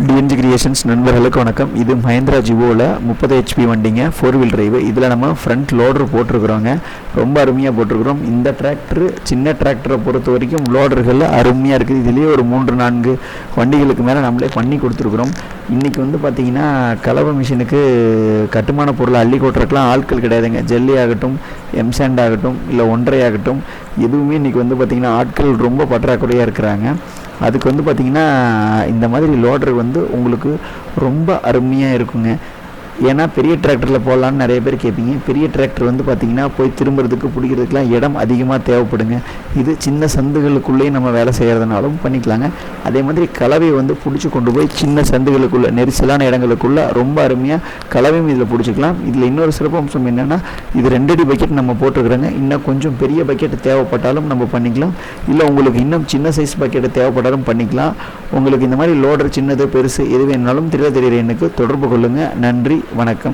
TNG creations நண்பர்களுக்கு வணக்கம். இது மஹேந்திரா ஜிவோவில் 30 HP வண்டிங்க, 4 வீல் டிரைவு. இதில் நம்ம ஃப்ரண்ட் லோடர் போட்டிருக்கிறோங்க. ரொம்ப அருமையாக போட்டிருக்கிறோம். இந்த டிராக்டர் சின்ன டிராக்டரை பொறுத்த வரைக்கும் லோடர்கள் அருமையாக இருக்குது. இதுலேயே ஒரு 3-4 வண்டிகளுக்கு மேலே நம்மளே பண்ணி கொடுத்துருக்குறோம். இன்றைக்கி பார்த்திங்கன்னா கலவை மிஷினுக்கு கட்டுமான பொருளை அள்ளி கொட்டுறதுக்கெலாம் ஆட்கள் கிடையாதுங்க. ஜல்லி ஆகட்டும், எம்சாண்ட் ஆகட்டும், இல்லை ஒன்றை ஆகட்டும், எதுவுமே இன்றைக்கி பார்த்திங்கன்னா ஆட்கள் ரொம்ப பற்றாக்குறையாக இருக்கிறாங்க. அதுக்கு பார்த்திங்கன்னா இந்த மாதிரி லோடர் உங்களுக்கு ரொம்ப அருமையாக இருக்குங்க. ஏன்னா பெரிய டிராக்டரில் போடலான்னு நிறைய பேர் கேட்பீங்க. பெரிய டிராக்டர் பார்த்திங்கன்னா போய் திரும்புறதுக்கு பிடிக்கிறதுக்கெலாம் இடம் அதிகமாக தேவைப்படுங்க. இது சின்ன சந்துகளுக்குள்ளேயே நம்ம வேலை செய்கிறதுனாலும் பண்ணிக்கலாங்க. அதே மாதிரி கலவையை பிடிச்சி கொண்டு போய் சின்ன சந்துகளுக்குள்ளே நெரிசலான இடங்களுக்குள்ளே ரொம்ப அருமையாக கலவையும் இதில் பிடிச்சிக்கலாம். இதில் இன்னொரு சிறப்பம்சம் என்னென்னா, இது 2 அடி பக்கெட் நம்ம போட்டுருக்குறோங்க. இன்னும் கொஞ்சம் பெரிய பக்கெட் தேவைப்பட்டாலும் நம்ம பண்ணிக்கலாம். இல்லை உங்களுக்கு இன்னும் சின்ன சைஸ் பக்கெட் தேவைப்பட்டாலும் பண்ணிக்கலாம். உங்களுக்கு இந்த மாதிரி லோடர் சின்னது பெருசு எது வேணுனாலும் தெரிகிற எண்ணுக்கு தொடர்பு கொள்ளுங்கள். நன்றி, வணக்கம்.